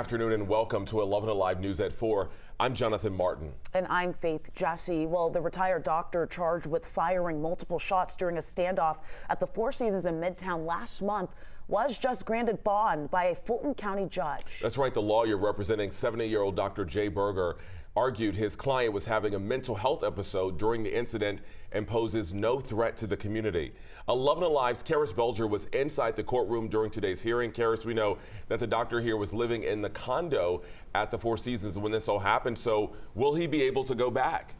Afternoon and welcome to 11 Alive News at 4. I'm Jonathan Martin. And I'm Faith Jesse. Well, the retired doctor charged with firing multiple shots during a standoff at the Four Seasons in Midtown last month was just granted bond by a Fulton County judge. That's right. The lawyer representing 70-year-old Dr. Jay Berger argued his client was having a mental health episode during the incident and poses no threat to the community. 11 Alive's Karis Belger was inside the courtroom during today's hearing. Karis, we know that the doctor here was living in the condo at the Four Seasons when this all happened. So will he be able to go back?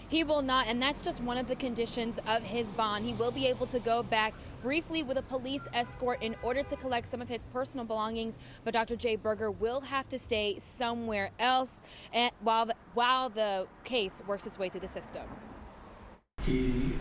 He will not, and that's just one of the conditions of his bond. He will be able to go back briefly with a police escort in order to collect some of his personal belongings, but Dr. Jay Berger will have to stay somewhere else and while the case works its way through the system. He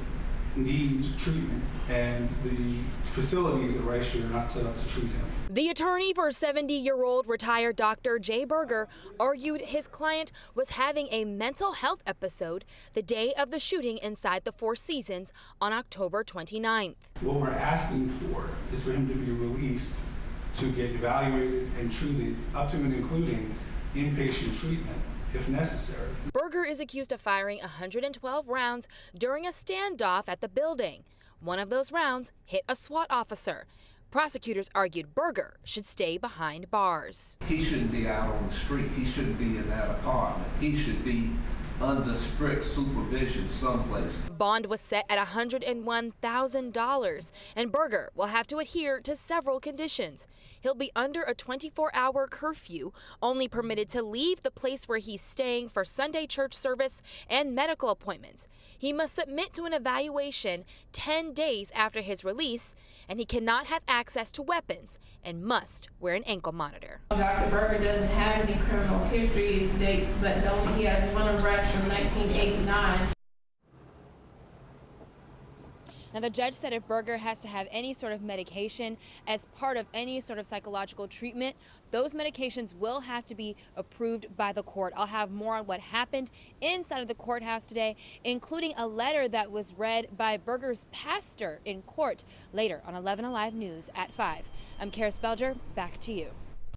needs treatment, and the facilities at Rice Street are not set up to treat him. The attorney for 70-year-old retired Dr. Jay Berger argued his client was having a mental health episode the day of the shooting inside the Four Seasons on October 29th. What we're asking for is for him to be released to get evaluated and treated up to and including inpatient treatment if necessary. Berger is accused of firing 112 rounds during a standoff at the building. One of those rounds hit a SWAT officer. Prosecutors argued Berger should stay behind bars. He shouldn't be out on the street. He shouldn't be in that apartment. He should be under strict supervision someplace. Bond was set at $101,000, and Berger will have to adhere to several conditions. He'll be under a 24-hour curfew, only permitted to leave the place where he's staying for Sunday church service and medical appointments. He must submit to an evaluation 10 days after his release, and he cannot have access to weapons and must wear an ankle monitor. Dr. Berger doesn't have any criminal history dates, but he has one arrest from 1989. Now, the judge said if Berger has to have any sort of medication as part of any sort of psychological treatment, those medications will have to be approved by the court. I'll have more on what happened inside of the courthouse today, including a letter that was read by Berger's pastor in court later on 11 Alive News at 5. I'm Karis Belger, back to you.